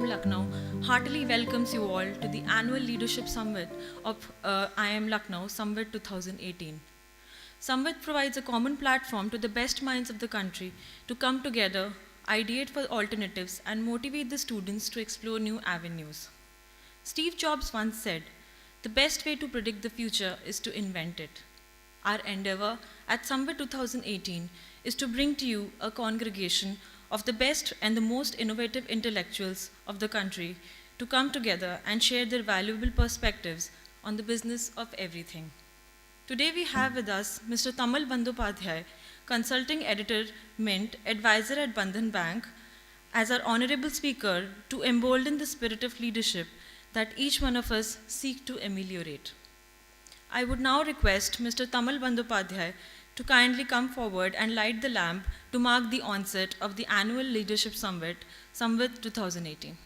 IIM Lucknow heartily welcomes you all to the annual Leadership Summit of IIM Lucknow, Samvit 2018. Samvit provides a common platform to the best minds of the country to come together, ideate for alternatives, and motivate the students to explore new avenues. Steve Jobs once said, "The best way to predict the future is to invent it." Our endeavor at Samvit 2018 is to bring to you a congregation of the best and the most innovative intellectuals of the country to come together and share their valuable perspectives on the business of everything. Today we have with us Mr. Tamal Bandyopadhyay, Consulting Editor, Mint, Advisor at Bandhan Bank, as our honorable speaker to embolden the spirit of leadership that each one of us seek to ameliorate. I would now request Mr. Tamal Bandyopadhyay to kindly come forward and light the lamp to mark the onset of the annual Leadership Summit, Samvit 2018.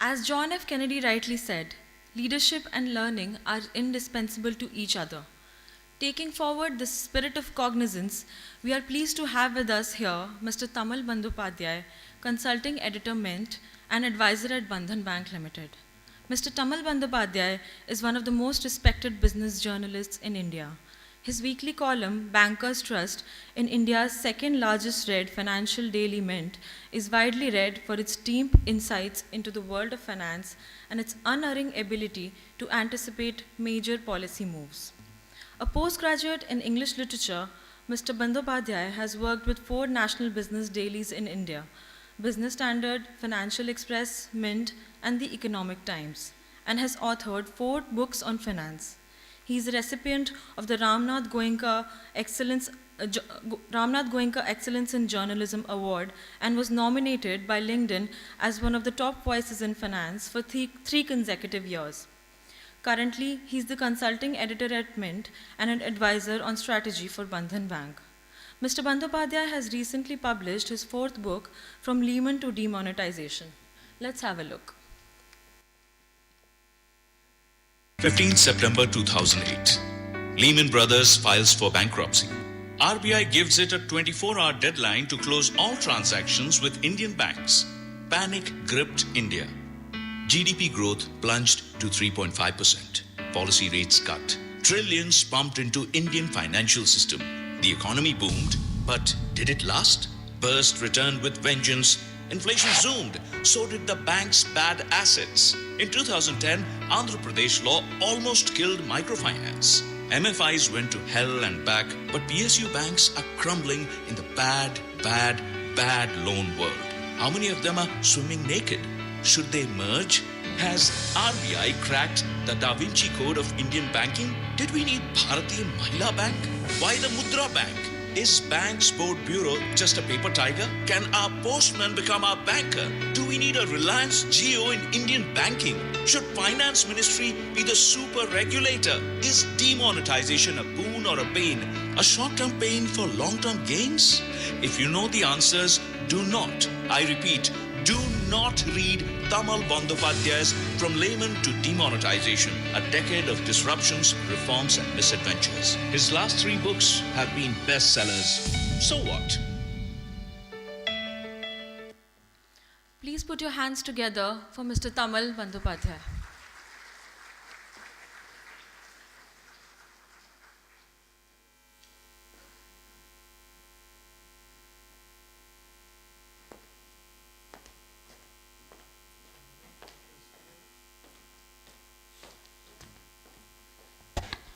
As John F. Kennedy rightly said, leadership and learning are indispensable to each other. Taking forward this spirit of cognizance, we are pleased to have with us here Mr. Tamal Bandyopadhyay, Consulting Editor, Mint, and Advisor at Bandhan Bank Limited. Mr. Tamal Bandyopadhyay is one of the most respected business journalists in India. His weekly column, Bankers Trust, in India's second largest read financial daily Mint, is widely read for its deep insights into the world of finance and its unerring ability to anticipate major policy moves. A postgraduate in English literature, Mr. Bandyopadhyay has worked with 4 national business dailies in India: Business Standard, Financial Express, Mint, and the Economic Times, and has authored 4 books on finance. He is a recipient of the Ramnath Goenka Excellence in Journalism Award and was nominated by LinkedIn as one of the top voices in finance for 3 consecutive years. Currently, he is the consulting editor at Mint and an advisor on strategy for Bandhan Bank. Mr. Bandyopadhyay has recently published his 4th book, From Lehman to Demonetization. Let's have a look. 15 September 2008. Lehman Brothers files for bankruptcy. RBI gives it a 24-hour deadline to close all transactions with Indian banks. Panic gripped India. GDP growth plunged to 3.5%. Policy rates cut. Trillions pumped into Indian financial system. The economy boomed, but did it last? Burst returned with vengeance. Inflation zoomed, so did the bank's bad assets. In 2010, Andhra Pradesh law almost killed microfinance. MFIs went to hell and back, but PSU banks are crumbling in the bad loan world. How many of them are swimming naked? Should they merge? Has RBI cracked the Da Vinci Code of Indian banking? Did we need Bharatiya Mahila Bank? Why the Mudra Bank? Is Banks Board Bureau just a paper tiger? Can our postman become our banker? Do we need a Reliance Jio in Indian banking? Should Finance Ministry be the super regulator? Is demonetization a boon or a bane? A short-term pain for long-term gains? If you know the answers, do not, I repeat, do not read Tamal Bandyopadhyay's From Layman to Demonetization, a decade of disruptions, reforms, and misadventures. His last 3 books have been bestsellers. So what? Please put your hands together for Mr. Tamal Bandyopadhyay.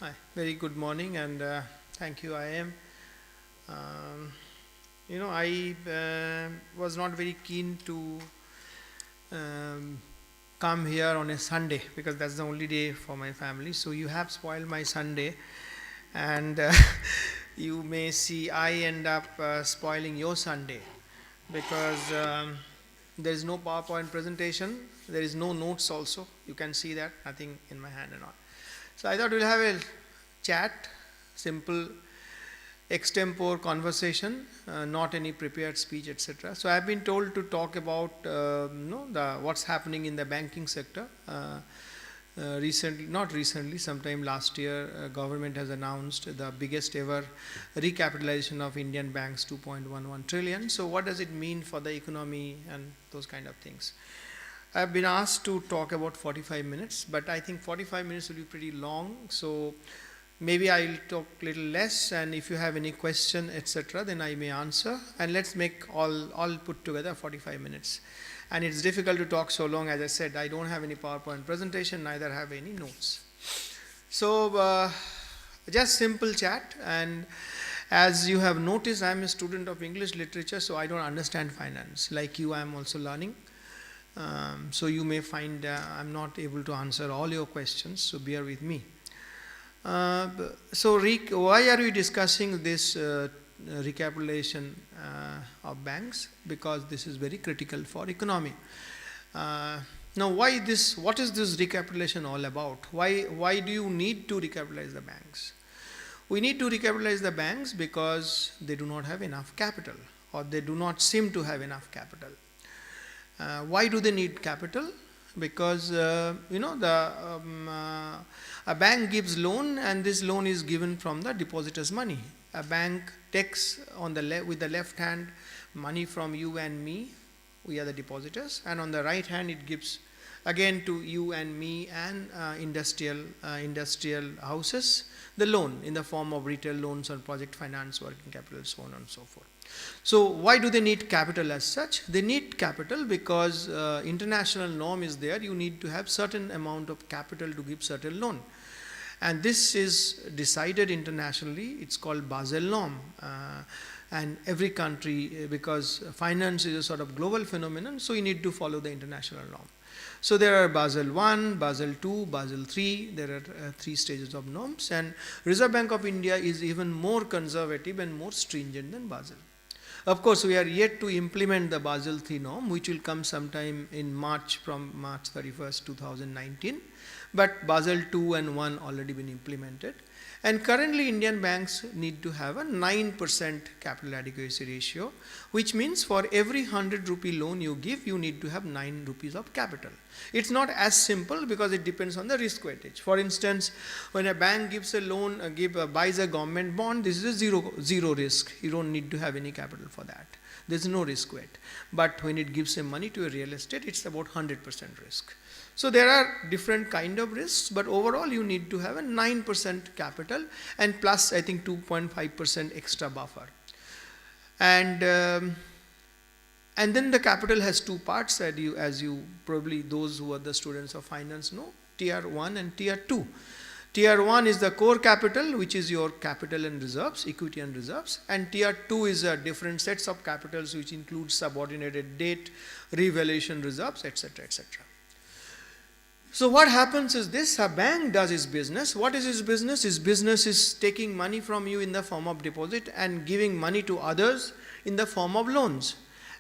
Hi, very good morning, and thank you, IIM. I was not very keen to come here on a Sunday because that's the only day for my family. So you have spoiled my Sunday, and you may see I end up spoiling your Sunday because there is no PowerPoint presentation, there is no notes also. You can see that, nothing in my hand and all. So I thought we'll have a chat, simple extempore conversation, not any prepared speech, etc. So I've been told to talk about what's happening in the banking sector. Not recently, sometime last year, government has announced the biggest ever recapitalization of Indian banks, 2.11 trillion. So what does it mean for the economy and those kind of things? I've been asked to talk about 45 minutes, but I think 45 minutes will be pretty long. So maybe I'll talk a little less, and if you have any question, etc., then I may answer. And let's make all put together 45 minutes. And it's difficult to talk so long. As I said, I don't have any PowerPoint presentation, neither have any notes. So just simple chat. And as you have noticed, I'm a student of English literature, so I don't understand finance. Like you, I'm also learning. So you may find I'm not able to answer all your questions, so bear with me. So why are we discussing this recapitalization of banks? Because this is very critical for economy. Now what is this recapitalization all about? Why do you need to recapitalize the banks? We need to recapitalize the banks because they do not have enough capital, or they do not seem to have enough capital. Why do they need capital? Because a bank gives loan, and this loan is given from the depositor's money. A bank takes with the left hand money from you and me, we are the depositors, and on the right hand it gives again to you and me and industrial houses the loan in the form of retail loans or project finance, working capital, so on and so forth. So why do they need capital as such? They need capital because international norm is there. You need to have certain amount of capital to give certain loan. And this is decided internationally. It's called Basel norm. And every country, because finance is a sort of global phenomenon, so you need to follow the international norm. So there are Basel I, Basel II, Basel III. There are 3 stages of norms. And Reserve Bank of India is even more conservative and more stringent than Basel. Of course, we are yet to implement the Basel III norm, which will come sometime in March, from March 31st, 2019. But Basel II and I already been implemented. And currently, Indian banks need to have a 9% capital adequacy ratio, which means for every 100 rupee loan you give, you need to have 9 rupees of capital. It's not as simple because it depends on the risk weightage. For instance, when a bank gives a loan, buys a government bond, this is a zero risk. You don't need to have any capital for that. There's no risk weight. But when it gives some money to a real estate, it's about 100% risk. So there are different kind of risks, but overall you need to have a 9% capital and plus I think 2.5% extra buffer. And then the capital has 2 parts, as you probably, those who are the students of finance know, tier 1 and tier 2. Tier 1 is the core capital, which is your capital and reserves, equity and reserves, and tier 2 is different sets of capitals which include subordinated debt, revaluation reserves, etc., etc. So what happens is this: a bank does its business. What is its business? Its business is taking money from you in the form of deposit and giving money to others in the form of loans,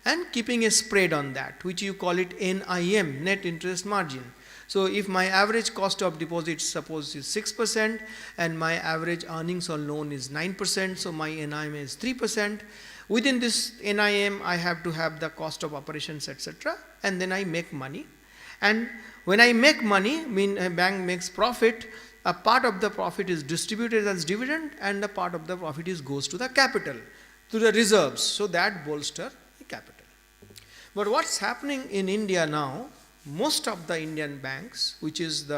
and keeping a spread on that, which you call it NIM, net interest margin. So if my average cost of deposit, suppose, is 6%, and my average earnings on loan is 9%, so my NIM is 3%. Within this NIM, I have to have the cost of operations, etc., and then I make money. And when I make money, a bank makes profit, a part of the profit is distributed as dividend, and a part of the profit goes to the capital, to the reserves, so that bolster the capital. But what's happening in India now, most of the Indian banks, which is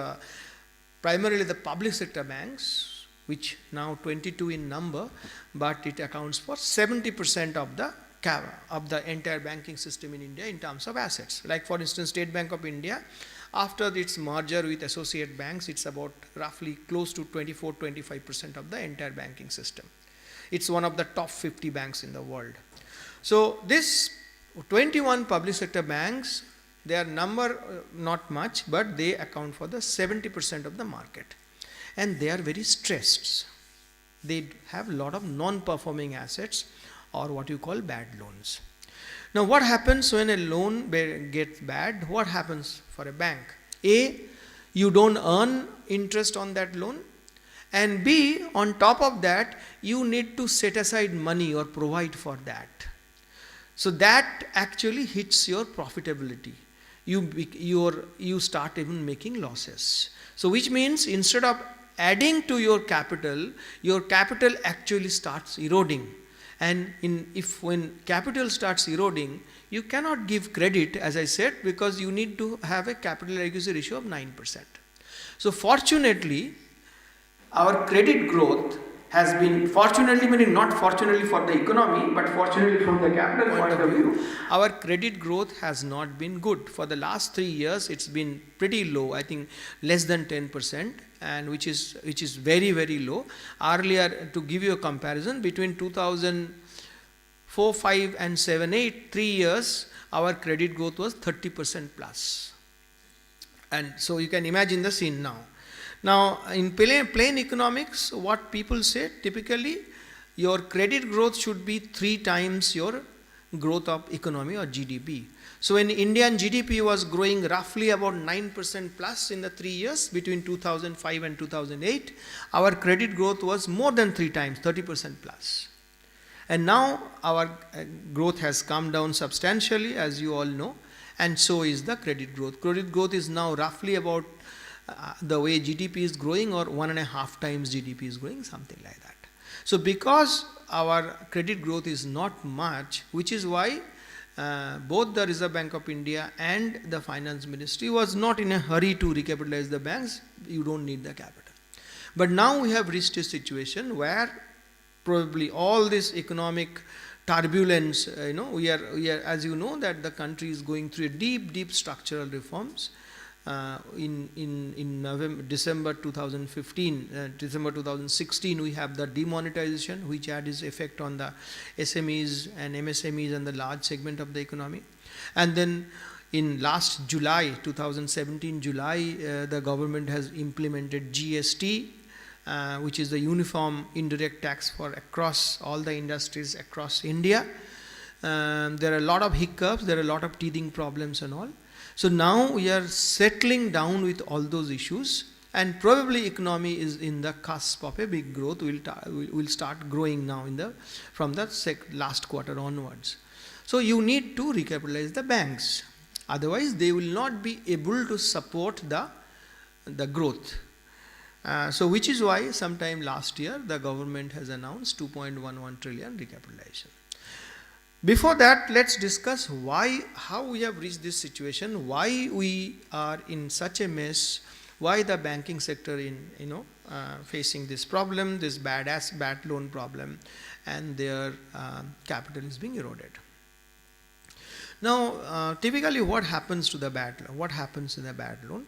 primarily the public sector banks, which now 22 in number, but it accounts for 70% of the entire banking system in India in terms of assets. Like for instance, State Bank of India, after its merger with associate banks, it's about roughly close to 24-25% of the entire banking system. It's one of the top 50 banks in the world. So this 21 public sector banks Their number not much, but they account for the 70% of the market. And they are very stressed. They have a lot of non-performing assets, or what you call bad loans. Now what happens when a loan gets bad? What happens for a bank? A, you don't earn interest on that loan, and B, on top of that, you need to set aside money or provide for that. So that actually hits your profitability. You start even making losses. So which means instead of adding to your capital actually starts eroding. And when capital starts eroding, you cannot give credit, as I said, because you need to have a capital adequacy ratio of 9%. So fortunately, our credit growth has been, fortunately meaning not fortunately for the economy, but fortunately from the capital point of view, our credit growth has not been good. For the last 3 years, it's been pretty low, I think less than 10%, and which is very, very low. Earlier, to give you a comparison, between 2004, 5 and 7, 8, 3 years, our credit growth was 30% plus. And so you can imagine the scene now. Now, in plain economics, what people say, typically, your credit growth should be 3 times your growth of economy or GDP. So when Indian GDP was growing roughly about 9% plus in the 3 years between 2005 and 2008, our credit growth was more than 3 times, 30% plus. And now our growth has come down substantially, as you all know, and so is the credit growth. Credit growth is now roughly about the way GDP is growing, or 1.5 times GDP is growing, something like that. So because our credit growth is not much, which is why both the Reserve Bank of India and the Finance Ministry was not in a hurry to recapitalize the banks. You don't need the capital. But now we have reached a situation where probably all this economic turbulence, we are, as you know, that the country is going through a deep structural reforms. In December 2015, December 2016, we have the demonetization, which had its effect on the SMEs and MSMEs and the large segment of the economy. And then in last July, 2017 July, the government has implemented GST, which is the uniform indirect tax for across all the industries across India. There are a lot of hiccups, there are a lot of teething problems and all. So now we are settling down with all those issues, and probably economy is in the cusp of a big growth. Will start growing now from the last quarter onwards. So you need to recapitalize the banks, otherwise they will not be able to support the growth. So which is why sometime last year the government has announced 2.11 trillion recapitalization. Before that, let's discuss how we have reached this situation, why we are in such a mess, why the banking sector facing this problem, this bad loan problem, and their capital is being eroded. Now, typically, what happens to the bad loan? What happens in the bad loan?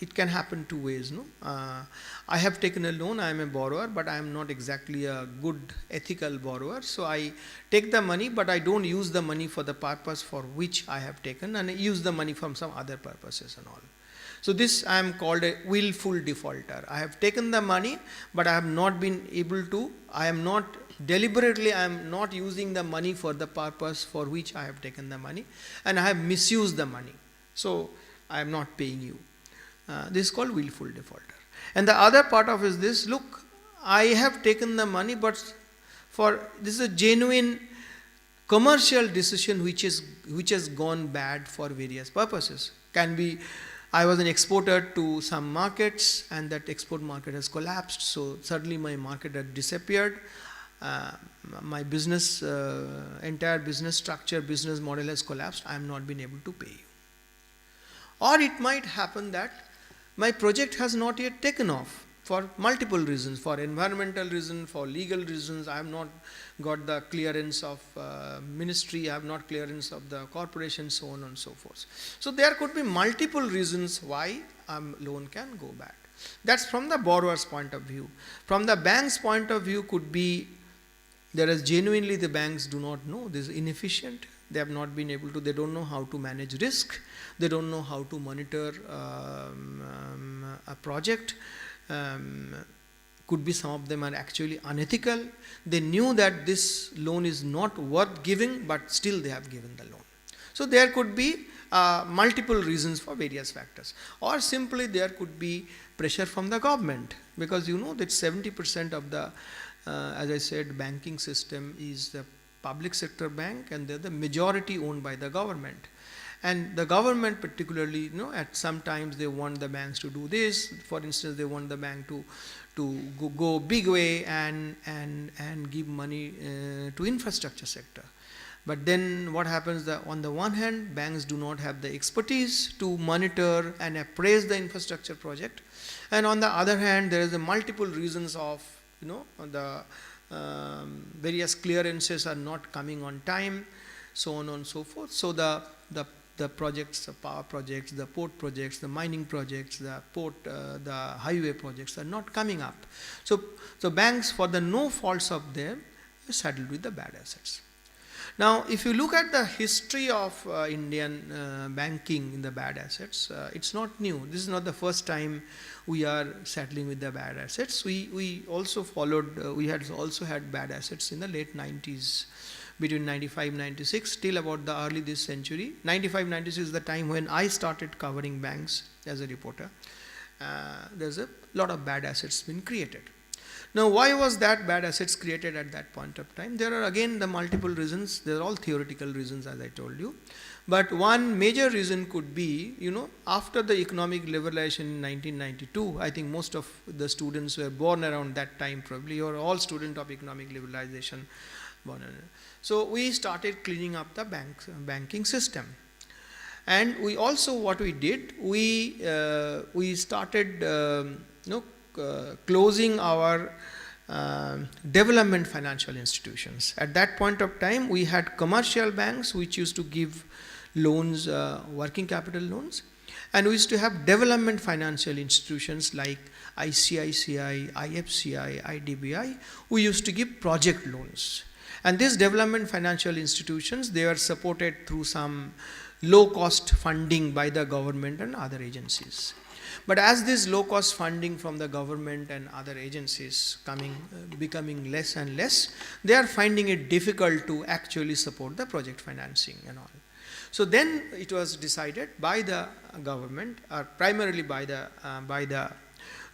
It can happen 2 ways. I have taken a loan, I am a borrower, but I am not exactly a good ethical borrower. So I take the money, but I don't use the money for the purpose for which I have taken, and I use the money from some other purposes and all. So this I am called a willful defaulter. I have taken the money, but I have not been able to, I am not using the money for the purpose for which I have taken the money, and I have misused the money. So I am not paying you. This is called willful defaulter. And the other part of is this: look, I have taken the money, but this is a genuine commercial decision which has gone bad for various purposes. Can be, I was an exporter to some markets, and that export market has collapsed. So suddenly my market had disappeared. My business, entire business structure, business model has collapsed. I have not been able to pay you. Or it might happen that my project has not yet taken off for multiple reasons, for environmental reasons, for legal reasons. I have not got the clearance of ministry, I have not clearance of the corporation, so on and so forth. So there could be multiple reasons why a loan can go bad. That's from the borrower's point of view. From the bank's point of view, could be there is genuinely the banks do not know, this is inefficient, They have not been able to, they don't know how to manage risk, they don't know how to monitor a project. Could be some of them are actually unethical. They knew that this loan is not worth giving, but still they have given the loan. So there could be multiple reasons for various factors, or simply there could be pressure from the government, because you know that 70% of the, as I said, banking system is the public sector bank, and they're the majority owned by the government. And the government particularly, you know, at some times they want the banks to do this. For instance, they want the bank to go big way and give money to infrastructure sector. But then what happens, that on the one hand, banks do not have the expertise to monitor and appraise the infrastructure project, and on the other hand, there is a multiple reasons of, you know, the various clearances are not coming on time, so on and so forth. So the projects, the power projects, the port projects, the mining projects, the port, the highway projects are not coming up. So banks, for the no faults of them, are saddled with the bad assets. Now, if you look at the history of Indian banking in the bad assets, it's not new. This is not the first time we are settling with the bad assets. We also followed, we had also had bad assets in the late 90s, between 95-96 till about the early this century. 95-96 is the time when I started covering banks as a reporter. There's a lot of bad assets been created. Now, why was that bad assets created at that point of time? There are again the multiple reasons. They are all theoretical reasons, as I told you. But one major reason could be, you know, after the economic liberalization in 1992, I think most of the students were born around that time probably, or all students of economic liberalization. So we started cleaning up the banking system. And we also, what we did, we started, closing our development financial institutions. At that point of time, we had commercial banks which used to give loans, working capital loans, and we used to have development financial institutions like ICICI, IFCI, IDBI, who used to give project loans. And these development financial institutions, they are supported through some low-cost funding by the government and other agencies. But as this low-cost funding from the government and other agencies becoming less and less, they are finding it difficult to actually support the project financing and all. So then it was decided by the government, or primarily by the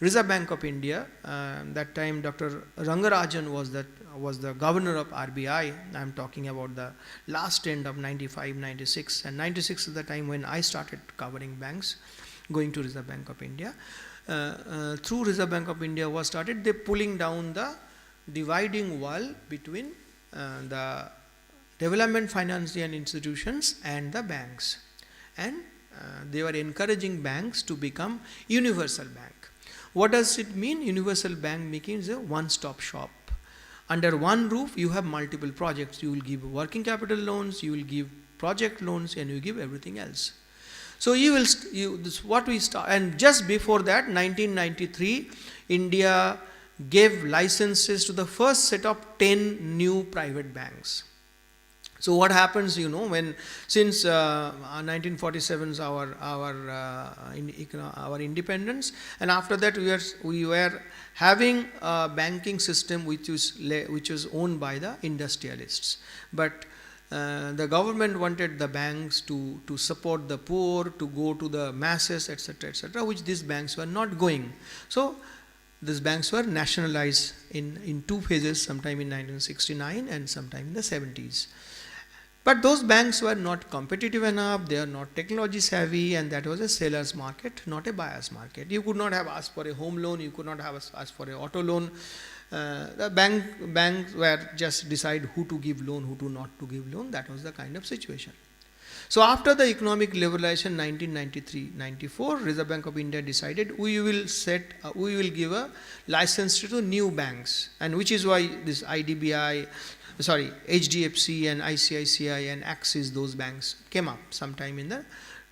Reserve Bank of India. That time Dr. Rangarajan was the governor of RBI. I am talking about the last end of 95-96, and 96 is the time when I started covering banks, going to Reserve Bank of India. Through Reserve Bank of India was started, they pulling down the dividing wall between the development financial institutions and the banks, and they were encouraging banks to become universal bank. What does it mean? Universal bank means a one-stop shop. Under one roof, you have multiple projects. You will give working capital loans, you will give project loans, and you give everything else. So this is what we start. And just before that, 1993, India gave licenses to the first set of 10 new private banks. So what happens, you know, when since 1947 is our independence, and after that we were having a banking system which was owned by the industrialists, but the government wanted the banks to support the poor, to go to the masses, etc., which these banks were not going. So these banks were nationalized in two phases, sometime in 1969 and sometime in the 70s. But those banks were not competitive enough, they are not technology savvy, and that was a seller's market, not a buyer's market. You could not have asked for a home loan, you could not have asked for an auto loan. The banks were just decide who to give loan, who to not to give loan. That was the kind of situation. So after the economic liberalization 1993-94, Reserve Bank of India decided we will give a license to new banks, and which is why this HDFC and ICICI and Axis, those banks came up sometime in the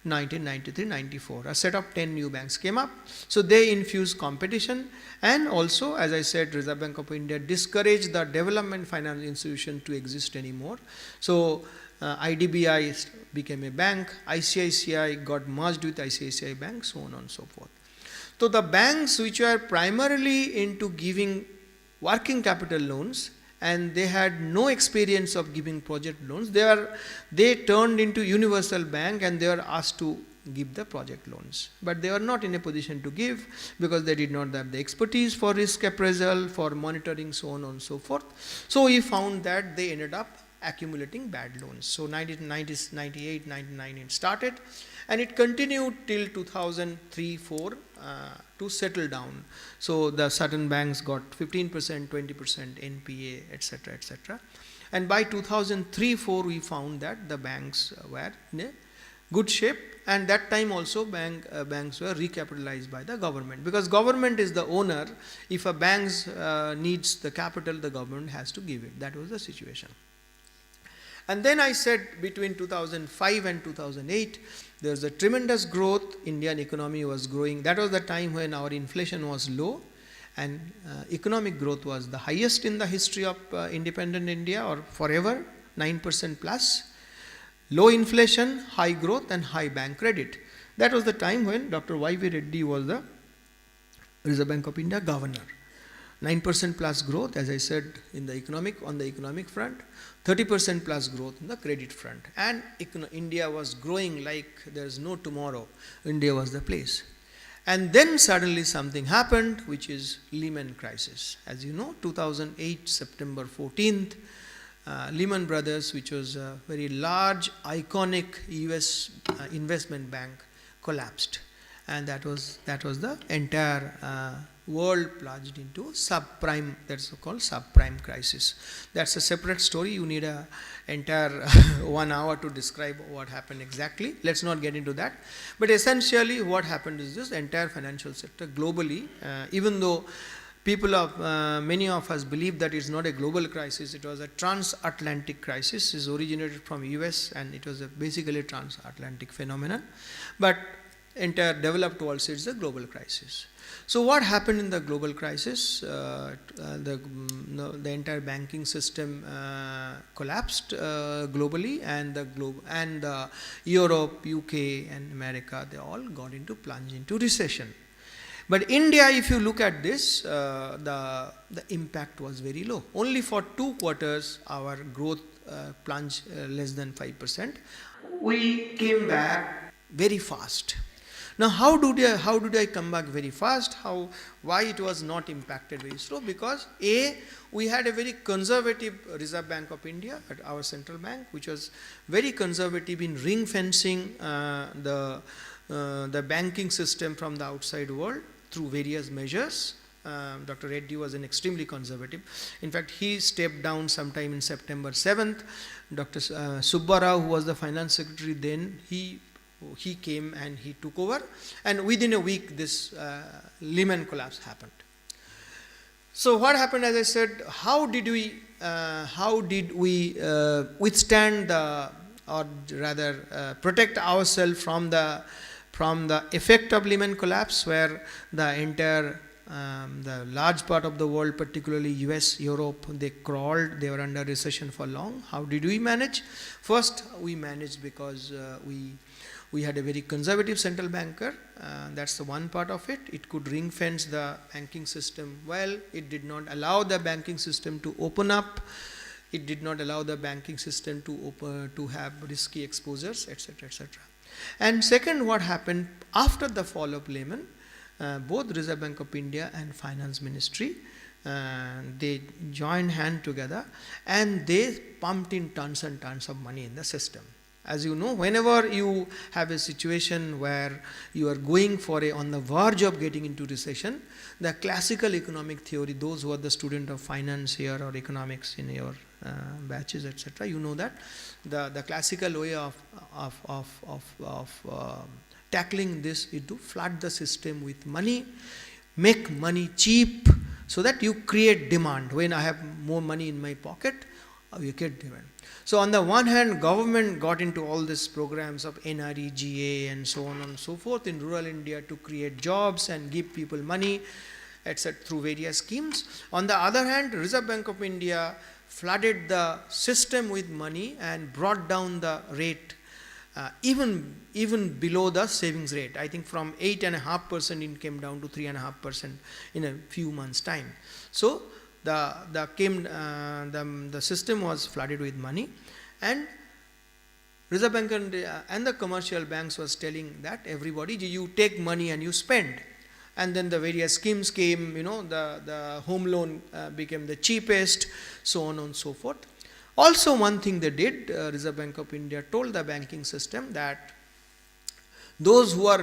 1993-94. A set of 10 new banks came up. So they infused competition, and also, as I said, Reserve Bank of India discouraged the development finance institution to exist anymore. So IDBI became a bank, ICICI got merged with ICICI Bank, so on and so forth. So the banks which were primarily into giving working capital loans, and they had no experience of giving project loans, they turned into universal bank and they were asked to give the project loans. But they were not in a position to give because they did not have the expertise for risk appraisal, for monitoring, so on and so forth. So we found that they ended up accumulating bad loans. So 1998, 99 it started, and it continued till 2003-4 to settle down. So the certain banks got 15%, 20% NPA, etc., etc. And by 2003-4 we found that the banks were in a good shape, and that time also banks were recapitalized by the government, because government is the owner. If a bank needs the capital, the government has to give it. That was the situation. And then I said between 2005 and 2008, there was a tremendous growth. Indian economy was growing. That was the time when our inflation was low, and economic growth was the highest in the history of independent India, or forever, 9% plus. Low inflation, high growth, and high bank credit. That was the time when Dr. Y.V. Reddy was the Reserve Bank of India governor. 9% plus growth, as I said, on the economic front, 30% plus growth in the credit front. And India was growing like there is no tomorrow. India was the place. And then suddenly something happened, which is Lehman crisis. As you know, 2008, September 14th, Lehman Brothers, which was a very large, iconic US investment bank, collapsed. And that was the entire world plunged into subprime, that's called subprime crisis. That's a separate story. You need an entire 1 hour to describe what happened exactly. Let's not get into that. But essentially what happened is this: entire financial sector globally, even though many of us believe that it's not a global crisis, it was a transatlantic crisis. It originated from US and it was basically a transatlantic phenomenon. But entire developed world says it's a global crisis. So what happened in the global crisis? The entire banking system collapsed globally, and the Europe, UK, and America, they all got into plunge into recession. But India, if you look at this, the impact was very low. Only for 2 quarters our growth plunged less than 5%. We came back very fast. Now, how did I come back very fast? Why it was not impacted very slow? Because we had a very conservative Reserve Bank of India, at our central bank, which was very conservative in ring fencing the banking system from the outside world through various measures. Dr. Reddy was an extremely conservative. In fact, he stepped down sometime in September 7th. Dr. Subbarao, who was the finance secretary then, he came and he took over, and within a week this Lehman collapse happened. So what happened, as I said, how did we withstand or rather protect ourselves from the effect of Lehman collapse, where the entire the large part of the world, particularly US, Europe, they crawled, they were under recession for long. How did we manage? First, we managed because we had a very conservative central banker. That's the one part of it. It could ring fence the banking system well. It did not allow the banking system to open up. It did not allow the banking system to have risky exposures, etc., etc. And second, what happened after the fall of Lehman, both Reserve Bank of India and Finance Ministry, they joined hand together and they pumped in tons and tons of money in the system. As you know, whenever you have a situation where you are going on the verge of getting into recession, the classical economic theory, those who are the student of finance here or economics in your batches, etc., you know that the classical way of tackling this is to flood the system with money, make money cheap, so that you create demand. When I have more money in my pocket, you get demand. So on the one hand, government got into all these programs of NREGA and so on and so forth in rural India to create jobs and give people money, etc., through various schemes. On the other hand, Reserve Bank of India flooded the system with money and brought down the rate even below the savings rate. I think from 8.5% it came down to 3.5% in a few months' time. So the system was flooded with money, and Reserve Bank and the commercial banks was telling that everybody, you take money and you spend. And then the various schemes came, the home loan became the cheapest, so on and so forth. Also, one thing they did, Reserve Bank of India told the banking system that those who are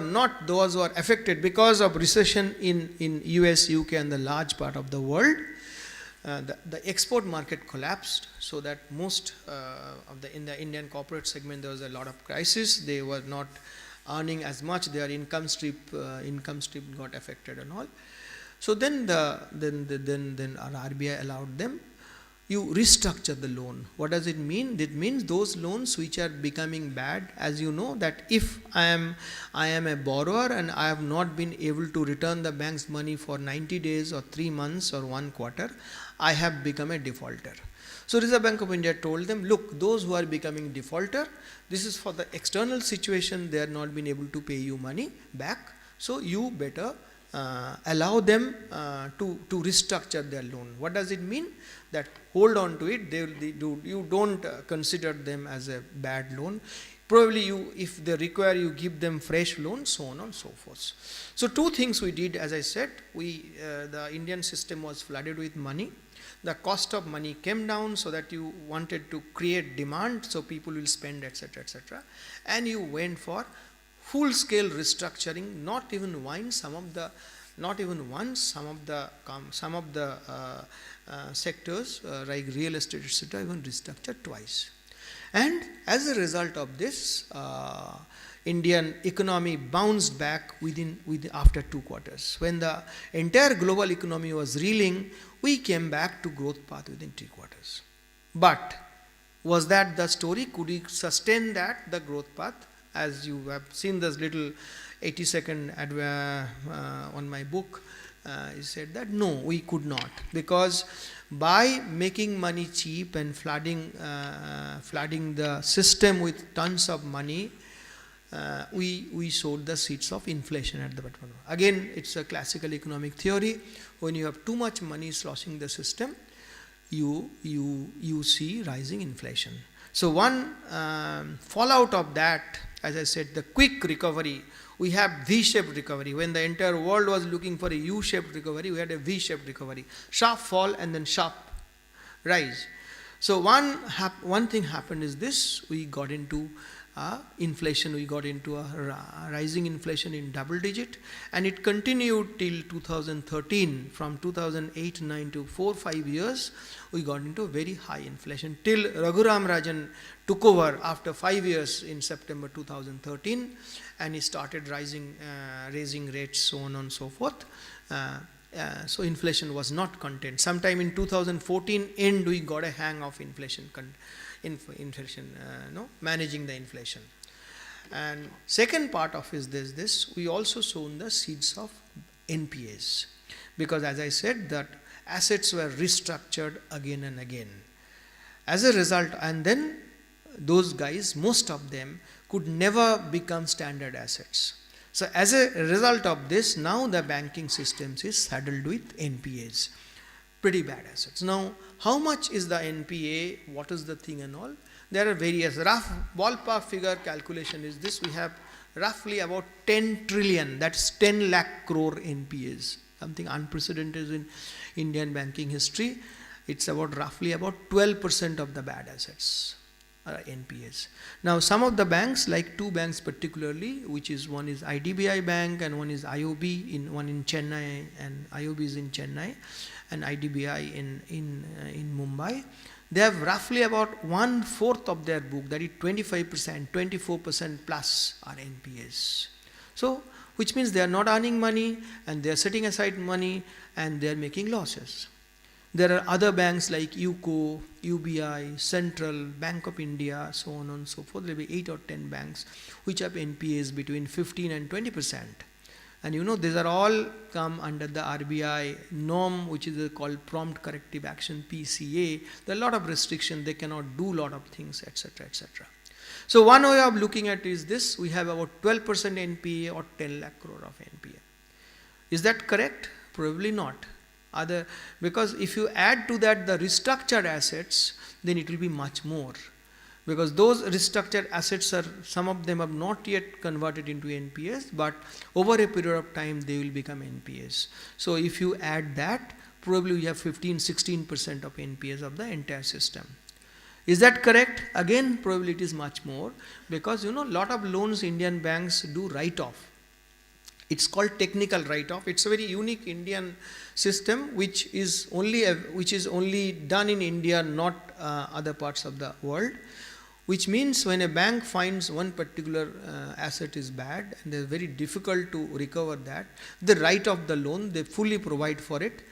affected because of recession in US, UK and the large part of the world, the export market collapsed, so that most in the Indian corporate segment there was a lot of crisis. They were not earning as much, their income stream got affected and all. So then our RBI allowed them, you restructure the loan. What does it mean? It means those loans which are becoming bad, as you know, that if I am a borrower and I have not been able to return the bank's money for 90 days or 3 months or 1 quarter, I have become a defaulter. So Reserve Bank of India told them, look, those who are becoming defaulter, this is for the external situation, they are not been able to pay you money back, so you better allow them to restructure their loan. What does it mean? That hold on to it, you don't consider them as a bad loan. Probably if they require, you give them fresh loans, so on and so forth. So 2 things we did, as I said, the Indian system was flooded with money. The cost of money came down, so that you wanted to create demand, so people will spend, etc., etc. And you went for full-scale restructuring, not even once. Some of the sectors like real estate, etc., even restructured twice. And as a result of this, Indian economy bounced back after 2 quarters. When the entire global economy was reeling, we came back to growth path within 3 quarters. But was that the story? Could we sustain the growth path? As you have seen this little 80-second on my book, he said that no, we could not, because by making money cheap and flooding the system with tons of money, we sowed the seeds of inflation at the bottom. Again, it's a classical economic theory. When you have too much money sloshing the system, you see rising inflation. So one fallout of that, as I said, the quick recovery, we have V-shaped recovery. When the entire world was looking for a U-shaped recovery, we had a V-shaped recovery. Sharp fall and then sharp rise. So one thing happened is this: we got into inflation, we got into a rising inflation in double digit, and it continued till 2013. From 2008-9 to 4-5 years, we got into very high inflation till Raghuram Rajan took over after 5 years in September 2013, and he started raising rates, so on and so forth. So inflation was not contained. Sometime in 2014 end, we got a hang of managing the inflation. And second part of is this, we also sown the seeds of NPAs, because as I said, that assets were restructured again and again. As a result, and then those guys, most of them could never become standard assets. So as a result of this, now the banking systems is saddled with NPAs, pretty bad assets. Now, how much is the NPA, what is the thing and all? There are various rough ballpark figure calculation is this: we have roughly about 10 trillion, that's 10 lakh crore NPAs, something unprecedented in Indian banking history. It's roughly about 12% of the bad assets are NPAs. Now some of the banks, like 2 banks particularly, which is one is IDBI Bank and one is IOB, one in Chennai, and IOB is in Chennai, and IDBI in Mumbai. They have roughly about 1/4 of their book, that is 25%, 24% plus are NPAs. So, which means they are not earning money and they are setting aside money and they are making losses. There are other banks like UCO, UBI, Central, Bank of India, so on and so forth. There will be 8 or 10 banks which have NPAs between 15 and 20%. And these are all come under the RBI norm, which is called Prompt Corrective Action, PCA. There are a lot of restrictions, they cannot do a lot of things, etc., etc. So one way of looking at is this: we have about 12% NPA or 10 lakh crore of NPA. Is that correct? Probably not. Because if you add to that the restructured assets, then it will be much more. Because those restructured assets some of them have not yet converted into NPAs, but over a period of time they will become NPAs. So if you add that, probably you have 15-16% of NPAs of the entire system. Is that correct? Again, probably it is much more, because lot of loans Indian banks do write off. It's called technical write-off. It's a very unique Indian system which is only done in India, not other parts of the world. Which means when a bank finds one particular asset is bad and it's very difficult to recover that, they write off the loan, they fully provide for it.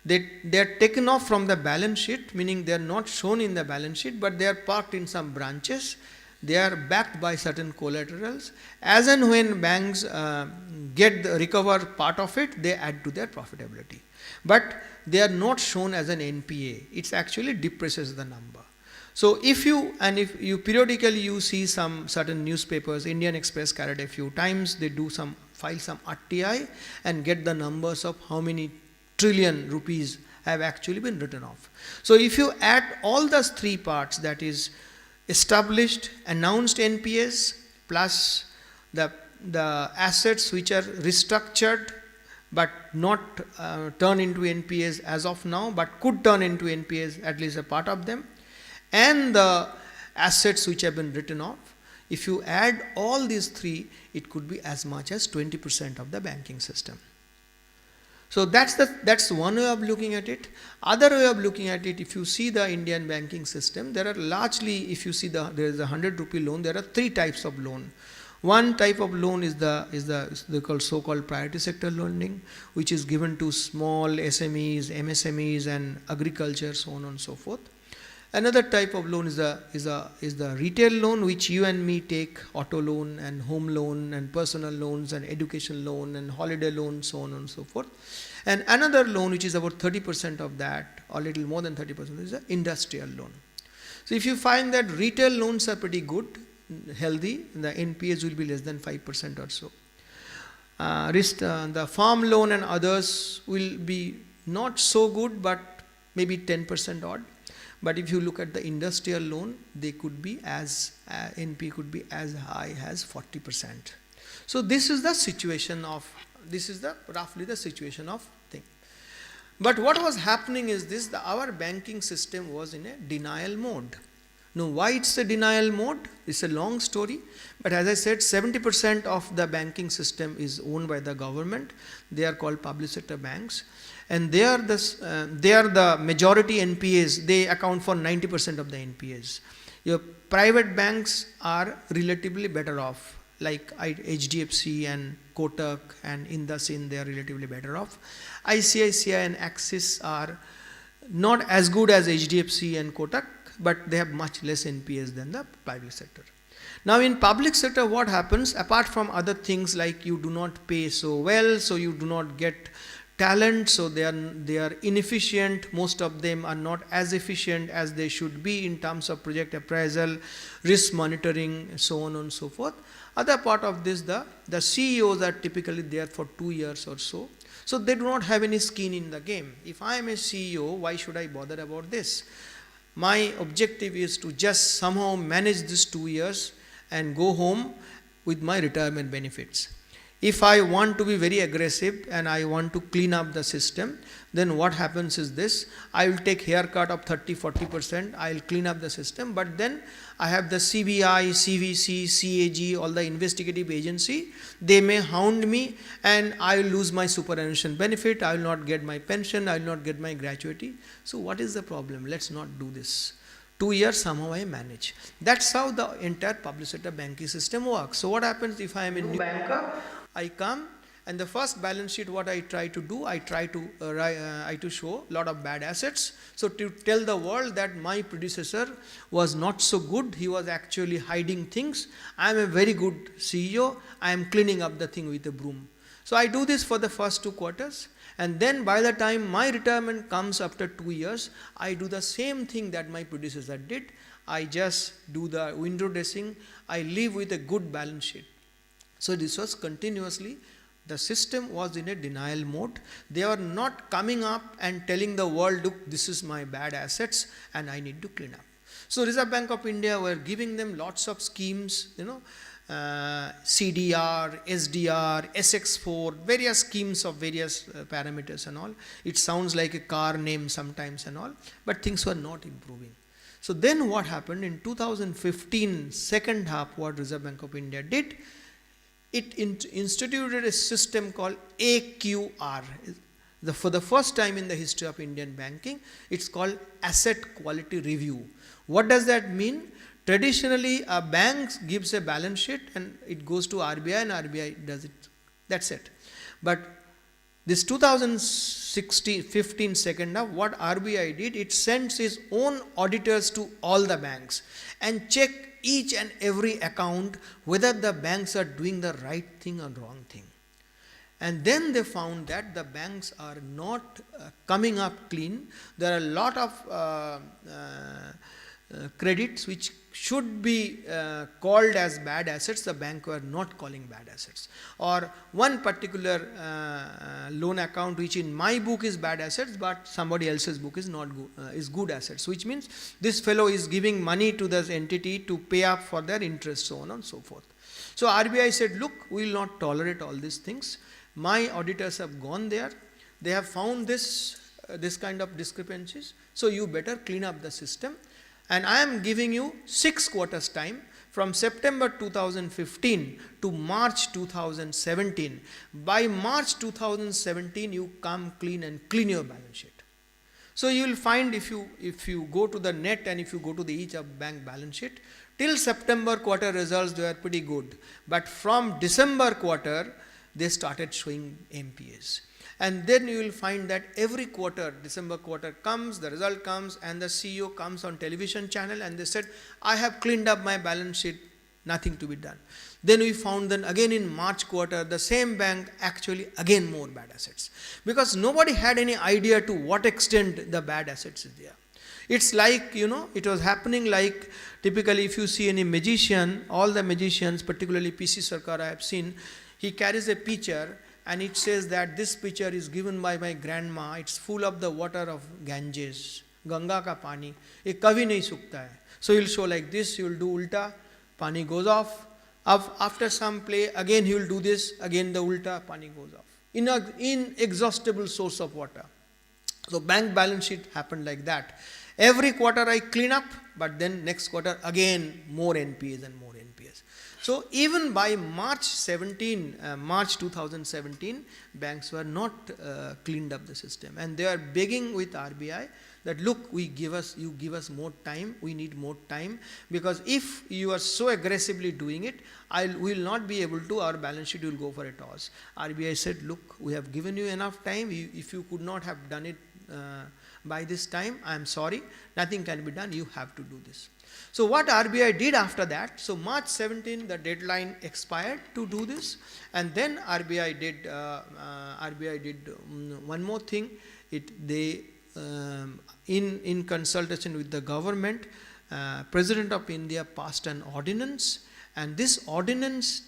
They are taken off from the balance sheet, meaning they are not shown in the balance sheet, but they are parked in some branches. They are backed by certain collaterals. As and when banks recover part of it, they add to their profitability. But they are not shown as an NPA. It actually depresses the number. So if you periodically see some certain newspapers, Indian Express carried a few times, they file some RTI and get the numbers of how many trillion rupees have actually been written off. So if you add all those three parts, that is established, announced NPAs, plus the assets which are restructured but not turn into NPAs as of now, but could turn into NPAs, at least a part of them, and the assets which have been written off, if you add all these three, it could be as much as 20% of the banking system. So that's one way of looking at it. Other way of looking at it, if you see the Indian banking system, there are largely, if you see there is a 100 rupee loan, there are three types of loan. One type of loan is the so-called priority sector lending, which is given to small SMEs, MSMEs, and agriculture, so on and so forth. Another type of loan is the retail loan, which you and me take, auto loan and home loan and personal loans and education loan and holiday loan, so on and so forth. And another loan, which is about 30% of that, or little more than 30%, is the industrial loan. So if you find that retail loans are pretty good, healthy, the NPAs will be less than 5% or so. The farm loan and others will be not so good, but maybe 10% odd. But if you look at the industrial loan, they could be NP could be as high as 40%. So this is the situation roughly the situation of thing. But what was happening is this: our banking system was in a denial mode. Now, why it's a denial mode? It's a long story. But as I said, 70% of the banking system is owned by the government. They are called public sector banks. And they are the majority NPAs. They account for 90% of the NPAs. Your private banks are relatively better off, like HDFC and Kotak and IIC, they are relatively better off. ICICI and Axis are not as good as HDFC and Kotak, but they have much less NPAs than the private sector. Now in public sector, what happens, apart from other things like you do not pay so well, so you do not get talent, so they are inefficient, most of them are not as efficient as they should be in terms of project appraisal, risk monitoring, so on and so forth. Other part of this, the CEOs are typically there for 2 years or so. So they do not have any skin in the game. If I am a CEO, why should I bother about this? My objective is to just somehow manage these 2 years and go home with my retirement benefits. If I want to be very aggressive and I want to clean up the system, then what happens is this: I will take haircut of 30-40%, I will clean up the system, but then I have the CBI, CVC, CAG, all the investigative agency, they may hound me and I will lose my superannuation benefit, I will not get my pension, I will not get my gratuity. So what is the problem? Let's not do this. 2 years somehow I manage. That's how the entire public sector banking system works. So what happens if I am a new banker? I come and the first balance sheet, what I try to do, I try to show a lot of bad assets. So to tell the world that my predecessor was not so good, he was actually hiding things. I am a very good CEO, I am cleaning up the thing with a broom. So I do this for the first 2 quarters, and then by the time my retirement comes after 2 years, I do the same thing that my predecessor did. I just do the window dressing. I live with a good balance sheet. So this was continuously, the system was in a denial mode. They were not coming up and telling the world, look, this is my bad assets and I need to clean up. So Reserve Bank of India were giving them lots of schemes, CDR, SDR, SX4, various schemes of various parameters and all. It sounds like a car name sometimes and all, but things were not improving. So then what happened in 2015, second half, what Reserve Bank of India did, it instituted a system called AQR. For the first time in the history of Indian banking, it's called Asset Quality Review. What does that mean? Traditionally, a bank gives a balance sheet and it goes to RBI and RBI does it. That's it. But this 2015 second half, what RBI did, it sends its own auditors to all the banks and check each and every account whether the banks are doing the right thing or wrong thing. And then they found that the banks are not coming up clean. There are a lot of credits which should be called as bad assets, the bank were not calling bad assets. Or one particular loan account which in my book is bad assets, but somebody else's book is not good, is good assets, which means this fellow is giving money to this entity to pay up for their interest, so on and so forth. So RBI said, look, we will not tolerate all these things. My auditors have gone there, they have found this kind of discrepancies, so you better clean up the system. And I am giving you 6 quarters time from September 2015 to March 2017. By March 2017, you come clean and clean your balance sheet. So you will find if you go to the net and if you go to the each of bank balance sheet, till September quarter results, they were pretty good. But from December quarter, they started showing NPAs. And then you will find that every quarter, December quarter comes, the result comes, and the CEO comes on television channel and they said, I have cleaned up my balance sheet, nothing to be done. Then we found that again in March quarter, the same bank actually again more bad assets. Because nobody had any idea to what extent the bad assets is there. It's like, it was happening like, typically if you see any magician, all the magicians, particularly PC Sarkar I have seen, he carries a pitcher, and it says that this pitcher is given by my grandma, it's full of the water of Ganges, Ganga ka pani, ye kabhi nahi sukta hai. So he'll show like this, he will do ulta, pani goes off. After some play, again he will do this, again the ulta, pani goes off. Inexhaustible source of water. So bank balance sheet happened like that. Every quarter I clean up, but then next quarter again more NPAs and more NPAs. So even by March 2017, banks were not cleaned up the system, and they are begging with RBI that look, you give us more time, we need more time, because if you are so aggressively doing it, we will not be able to, our balance sheet will go for a toss. RBI said, look, we have given you enough time, if you could not have done it by this time, I am sorry, nothing can be done, you have to do this. So what RBI did after that, so March 17, the deadline expired to do this, and then RBI did one more thing. In consultation with the government, President of India passed an ordinance, and this ordinance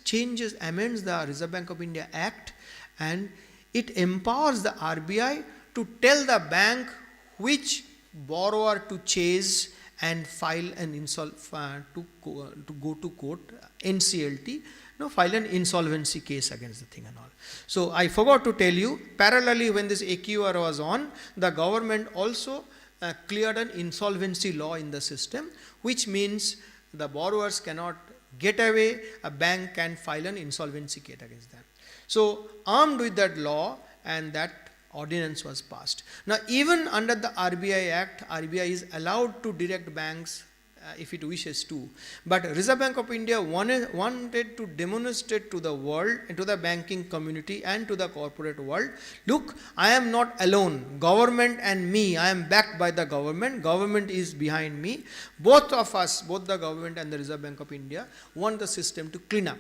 amends the Reserve Bank of India Act, and it empowers the RBI to tell the bank which borrower to chase and file an to go to court, NCLT, file an insolvency case against the thing and all. So I forgot to tell you, parallelly when this AQR was on, the government also cleared an insolvency law in the system, which means the borrowers cannot get away, a bank can file an insolvency case against them. So armed with that law, and that ordinance was passed. Now even under the RBI Act, RBI is allowed to direct banks if it wishes to. But Reserve Bank of India wanted to demonstrate to the world and to the banking community and to the corporate world, look, I am not alone. Government and me, I am backed by the government. Government is behind me. Both of us, both the government and the Reserve Bank of India, want the system to clean up.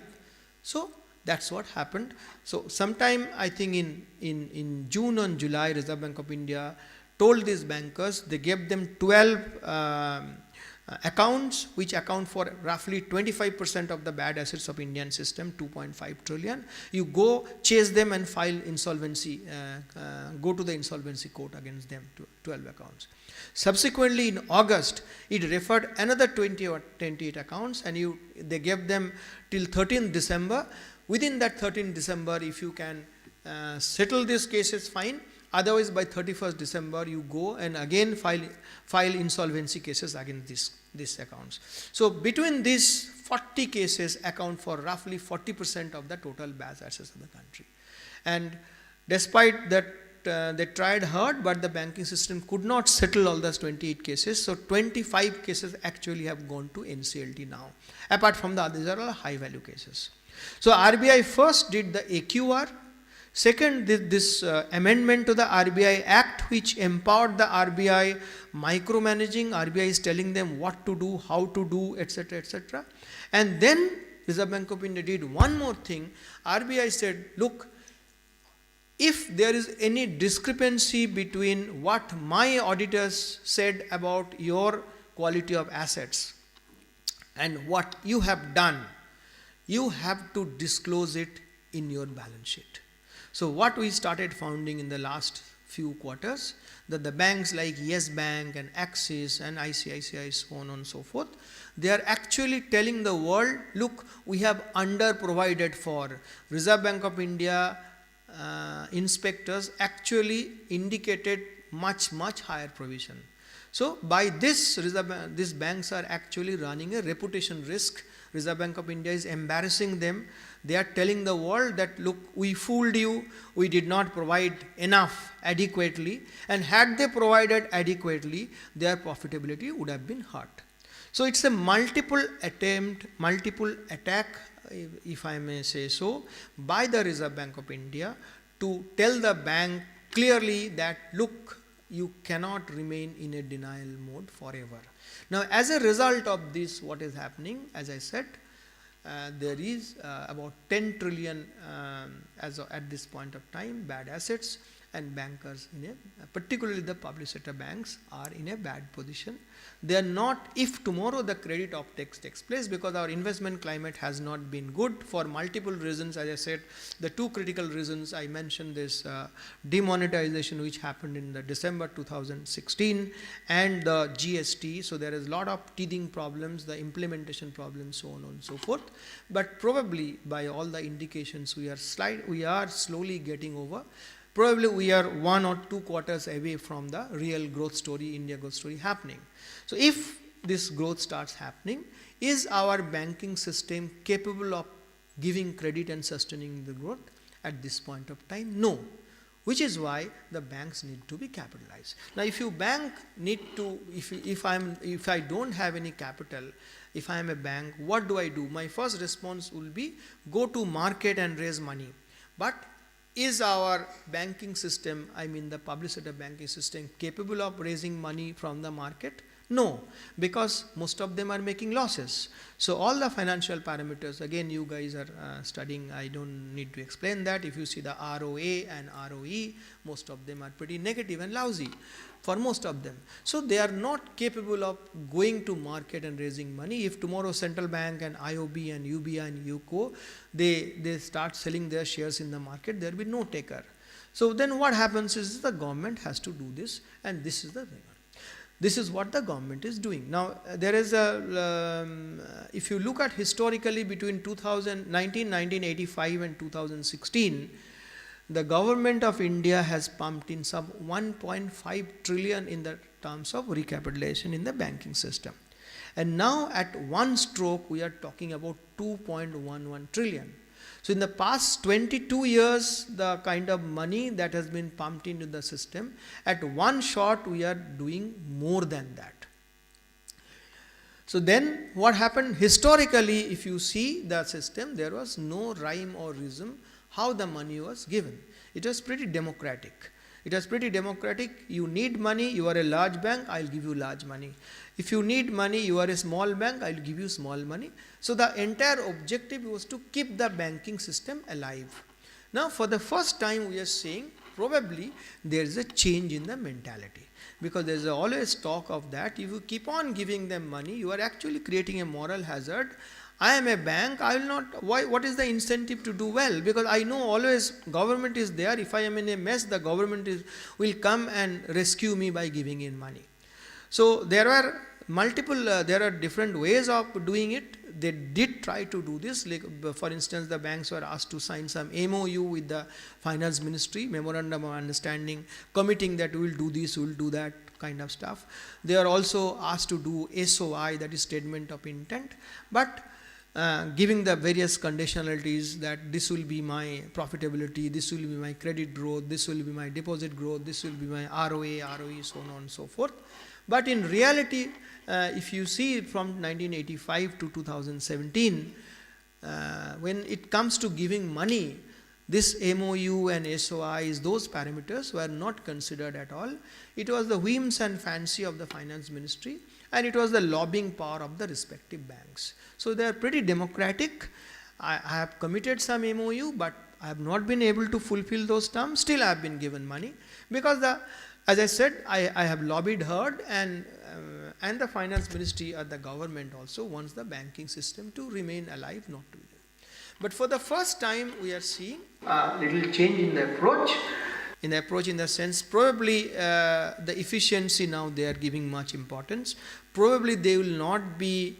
So That's what happened. So sometime I think in June or July, Reserve Bank of India told these bankers, they gave them 12 accounts which account for roughly 25% of the bad assets of Indian system, 2.5 trillion. You go chase them and file insolvency, go to the insolvency court against them, 12 accounts. Subsequently in August, it referred another 20 or 28 accounts, and they gave them till 13th December. Within that 13th December, if you can settle these cases, fine. Otherwise, by 31st December, you go and again file insolvency cases against these accounts. So between these 40 cases account for roughly 40% of the total bad assets of the country. And despite that, they tried hard, but the banking system could not settle all those 28 cases. So 25 cases actually have gone to NCLT now. Apart from the others, are all high value cases. So RBI first did the AQR. Second, this amendment to the RBI Act, which empowered the RBI micromanaging. RBI is telling them what to do, how to do, etc., etc. And then Reserve Bank of India did one more thing. RBI said, look, if there is any discrepancy between what my auditors said about your quality of assets and what you have done, you have to disclose it in your balance sheet. So what we started finding in the last few quarters, that the banks like Yes Bank and Axis and ICICI, so on and so forth, they are actually telling the world, look, we have under-provided for. Reserve Bank of India inspectors actually indicated much higher provision. So by this, these banks are actually running a reputation risk. Reserve Bank of India is embarrassing them. They are telling the world that, look, we fooled you, we did not provide enough adequately, and had they provided adequately, their profitability would have been hurt. So it's a multiple attack, if I may say so, by the Reserve Bank of India to tell the bank clearly that, look, you cannot remain in a denial mode forever. Now, as a result of this, what is happening, as I said, there is about 10 trillion at this point of time bad assets, and bankers particularly the public sector banks are in a bad position. They are not, if tomorrow the credit uptake takes place, because our investment climate has not been good for multiple reasons. As I said, the two critical reasons I mentioned, this demonetization which happened in the December 2016 and the GST. So there is a lot of teething problems, the implementation problems, so on and so forth. But probably by all the indications we are slowly getting over. Probably we are 1 or 2 quarters away from the real growth story, India growth story happening. So if this growth starts happening, is our banking system capable of giving credit and sustaining the growth? At this point of time, no. Which is why the banks need to be capitalized. Now, if you bank need to, if I don't have any capital, if I am a bank, what do I do? My first response will be go to market and raise money. But is our banking system, I mean the public sector banking system, capable of raising money from the market? No, because most of them are making losses. So all the financial parameters, again you guys are studying, I don't need to explain that. If you see the ROA and ROE, most of them are pretty negative and lousy for most of them. So they are not capable of going to market and raising money. If tomorrow Central Bank and IOB and UBI and UCO, they start selling their shares in the market, there will be no taker. So then what happens is the government has to do this, and this is the thing. This is what the government is doing. Now, there is if you look at historically between 1985 and 2016, the government of India has pumped in some 1.5 trillion in the terms of recapitalization in the banking system. And now at one stroke, we are talking about 2.11 trillion. So in the past 22 years, the kind of money that has been pumped into the system, at one shot we are doing more than that. So then what happened? Historically, if you see the system, there was no rhyme or reason how the money was given. It was pretty democratic. It was pretty democratic. You need money, you are a large bank, I'll give you large money. If you need money, you are a small bank, I'll give you small money. So the entire objective was to keep the banking system alive. Now for the first time we are seeing probably there is a change in the mentality, because there is always talk of that. If you keep on giving them money, you are actually creating a moral hazard. I am a bank, I will not, why, what is the incentive to do well? Because I know always government is there. If I am in a mess, the government will come and rescue me by giving in money. So there are multiple, there are different ways of doing it. They did try to do this. Like, for instance, the banks were asked to sign some MOU with the finance ministry, memorandum of understanding, committing that we will do this, we will do that kind of stuff. They are also asked to do SOI, that is statement of intent, but giving the various conditionalities that this will be my profitability, this will be my credit growth, this will be my deposit growth, this will be my ROA, ROE, so on and so forth. But in reality, if you see from 1985 to 2017, when it comes to giving money, this MOU and SOIs, those parameters were not considered at all. It was the whims and fancy of the finance ministry, and it was the lobbying power of the respective banks. So they are pretty democratic. I have committed some MOU, but I have not been able to fulfill those terms. Still I have been given money, because as I said, I have lobbied hard, and the finance ministry or the government also wants the banking system to remain alive, not to be. But for the first time, we are seeing a little change in the approach. In the sense, probably the efficiency now they are giving much importance. Probably they will not be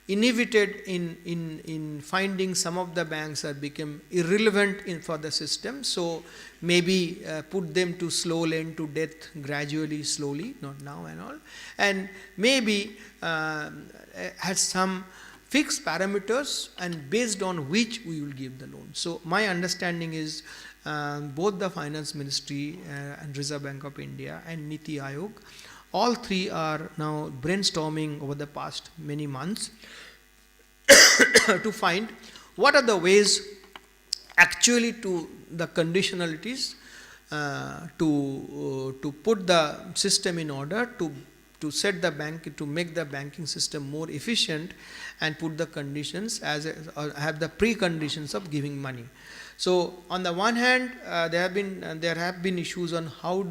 innovated in finding some of the banks are become irrelevant for the system. So maybe put them to slow lane to death gradually, slowly, not now and all. And maybe has some fixed parameters, and based on which we will give the loan. So my understanding is both the finance ministry and Reserve Bank of India and Niti Aayog, all three are now brainstorming over the past many months to find what are the ways actually to the conditionalities to put the system in order, to set the bank, to make the banking system more efficient, and put the conditions or have the preconditions of giving money. So on the one hand, there have been issues on how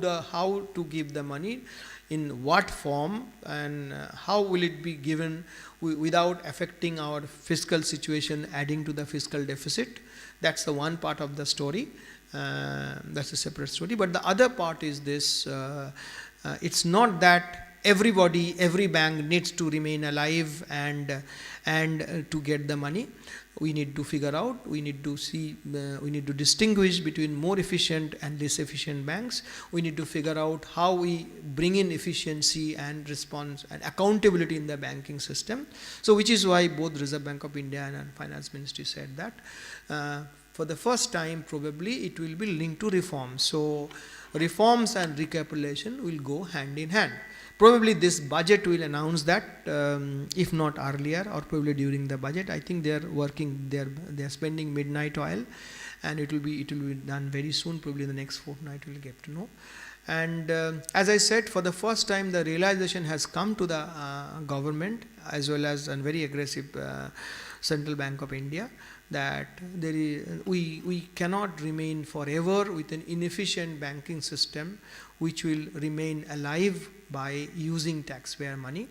to give the money, in what form, and how will it be given without affecting our fiscal situation, adding to the fiscal deficit. That's the one part of the story. That's a separate story. But the other part is this: it's not that every bank needs to remain alive and to get the money. We need to figure out, we need to distinguish between more efficient and less efficient banks. We need to figure out how we bring in efficiency and response and accountability in the banking system. So which is why both Reserve Bank of India and Finance Ministry said that for the first time probably it will be linked to reforms. So reforms and recapitalization will go hand in hand. Probably this budget will announce that, if not earlier, or probably during the budget. I think they are working, they are spending midnight oil, and it will be done very soon. Probably in the next fortnight we'll get to know. And as I said, for the first time the realization has come to the government, as well as a very aggressive Central Bank of India, that we cannot remain forever with an inefficient banking system which will remain alive by using taxpayer money.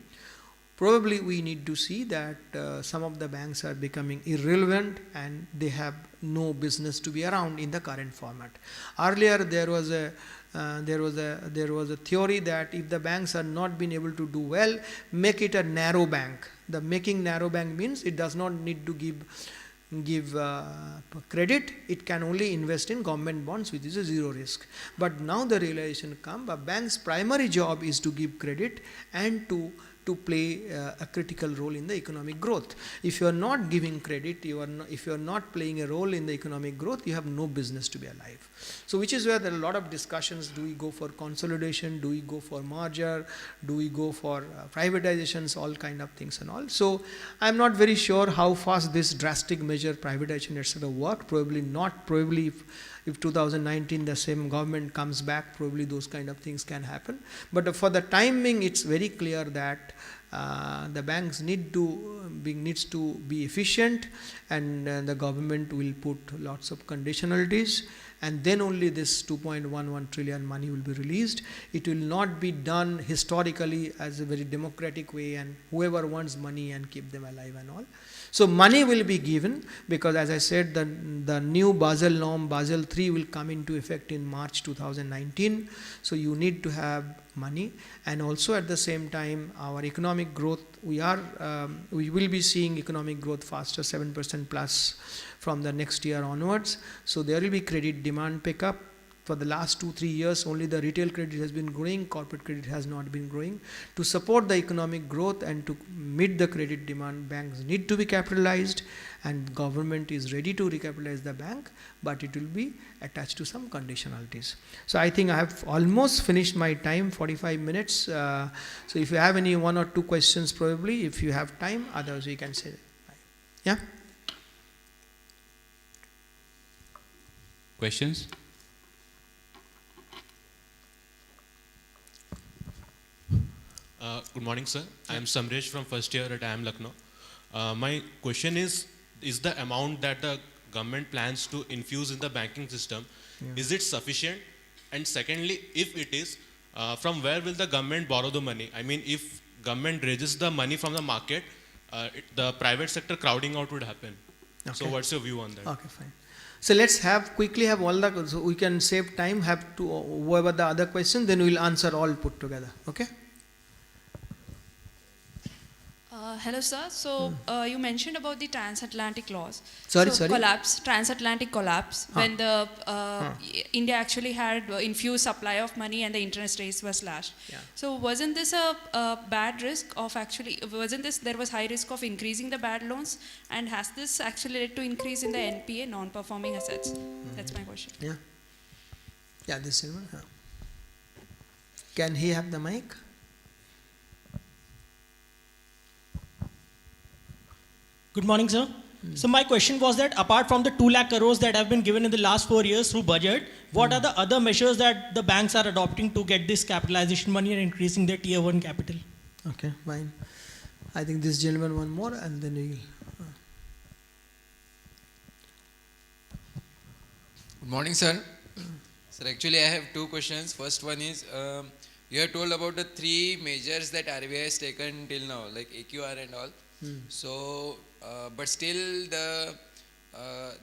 Probably we need to see that some of the banks are becoming irrelevant and they have no business to be around in the current format. Earlier there was a theory that if the banks are not been able to do well, make it a narrow bank. The making narrow bank means it does not need to give credit, it can only invest in government bonds, which is a zero risk. But now the realization comes, a bank's primary job is to give credit and to play a critical role in the economic growth. If you are not giving credit, if you are not playing a role in the economic growth, you have no business to be alive. So which is where there are a lot of discussions: do we go for consolidation, do we go for merger, do we go for privatizations, all kind of things and all. So I am not very sure how fast this drastic measure, privatization etc. work. Probably not. Probably if 2019 the same government comes back, probably those kind of things can happen. But for the timing, it's very clear that the banks needs to be efficient, and the government will put lots of conditionalities, and then only this 2.11 trillion money will be released. It will not be done historically as a very democratic way, and whoever wants money and keep them alive and all. So money will be given, because as I said, the new Basel norm, Basel III, will come into effect in March 2019. So you need to have money, and also at the same time our economic growth, we will be seeing economic growth faster, 7% plus from the next year onwards. So there will be credit demand pickup. For the last 2-3 years, only the retail credit has been growing, corporate credit has not been growing. To support the economic growth and to meet the credit demand, banks need to be capitalized, and government is ready to recapitalize the bank, but it will be attached to some conditionalities. So I think I have almost finished my time, 45 minutes. So if you have any 1 or 2 questions, probably, if you have time, otherwise we can say. Yeah? Questions? Good morning, sir. I am Samresh from first year at IIM Lucknow. My question is the amount that the government plans to infuse in the banking system, is it sufficient? And secondly, if it is, from where will the government borrow the money? I mean, if government raises the money from the market, the private sector crowding out would happen. Okay. So what's your view on that? Okay, fine. So let's quickly have all the, so we can save time, have to, whoever the other question, then we will answer all put together. Okay? Hello, sir. So you mentioned about the transatlantic laws. Sorry. Transatlantic collapse, when the India actually had infused supply of money and the interest rates were slashed. Yeah. So wasn't this a bad risk of there was high risk of increasing the bad loans, and has this actually led to increase in the NPA, non-performing assets? That's my question. Yeah. Yeah, this is one. Can he have the mic? Good morning, sir. So my question was that apart from the 2 lakh crores that have been given in the last 4 years through budget, what are the other measures that the banks are adopting to get this capitalization money and increasing their tier 1 capital? Okay, fine. I think this gentleman one more, and then we'll. Good morning, sir. Sir, actually I have 2 questions. First one is, you have told about the 3 measures that RBI has taken till now, like AQR and all. So, but still the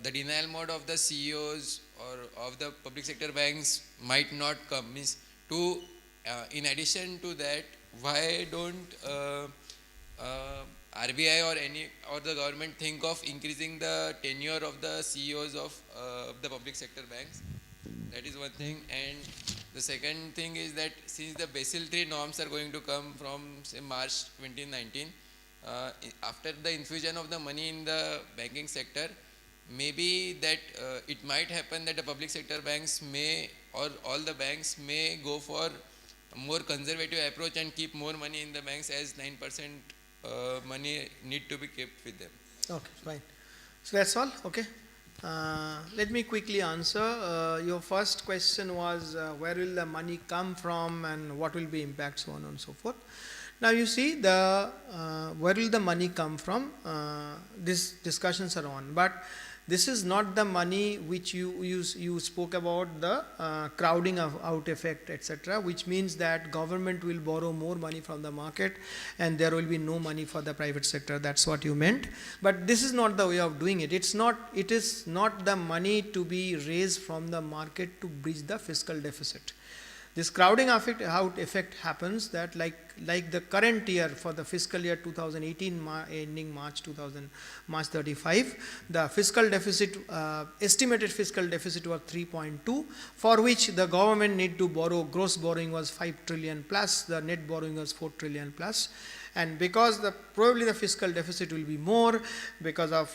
denial mode of the CEOs or of the public sector banks might not come. Means in addition to that, why don't RBI or the government think of increasing the tenure of the CEOs of the public sector banks? That is one thing. And the second thing is that since the Basel III norms are going to come from say March 2019, after the infusion of the money in the banking sector, maybe that it might happen that the public sector banks may, or all the banks may go for a more conservative approach and keep more money in the banks, as 9% money need to be kept with them. Okay, fine. So that's all. Okay. Let me quickly answer. Your first question was where will the money come from and what will be impact, so on and so forth. Now you see where will the money come from? These discussions are on, but this is not the money which you spoke about, the crowding out effect, etc., which means that government will borrow more money from the market and there will be no money for the private sector. That's what you meant. But this is not the way of doing it. It is not the money to be raised from the market to bridge the fiscal deficit. This crowding out effect happens that like the current year, for the fiscal year 2018 ending March 35, the fiscal deficit, estimated fiscal deficit was 3.2, for which the government need to borrow, gross borrowing was 5 trillion plus, the net borrowing was 4 trillion plus. And because probably the fiscal deficit will be more because of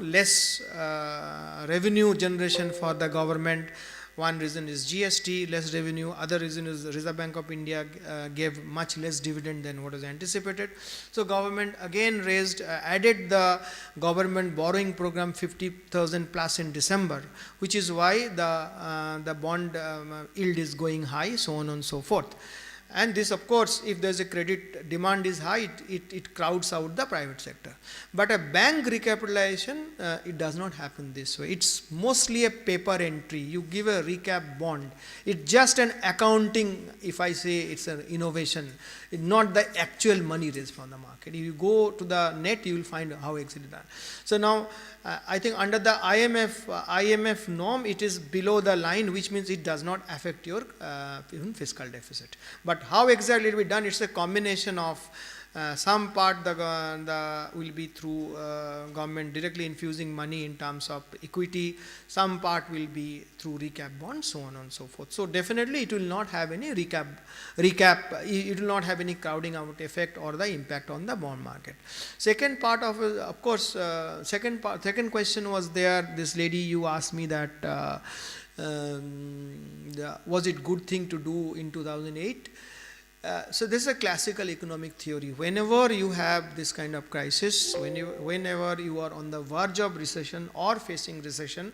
less revenue generation for the government, One reason is GST, less revenue. Other reason is the Reserve Bank of India gave much less dividend than what was anticipated. So government again added the government borrowing program 50,000 plus in December, which is why the bond yield is going high, so on and so forth. And this, of course, if there's a credit demand is high, it crowds out the private sector. But a bank recapitalization, it does not happen this way. It's mostly a paper entry. You give a recap bond. It's just an accounting, if I say it's an innovation, it's not the actual money raised from the market. If you go to the net, you will find how exactly done. So now, I think under the IMF norm, it is below the line, which means it does not affect your even fiscal deficit. But how exactly it will be done? It's a combination of some part will be through government directly infusing money in terms of equity. Some part will be through recap bonds, so on and so forth. So definitely it will not have any recap. It will not have any crowding out effect or the impact on the bond market. Second part of course, second question was there. This lady, you asked me that was it good thing to do in 2008? So this is a classical economic theory. Whenever you have this kind of crisis, whenever you are on the verge of recession or facing recession,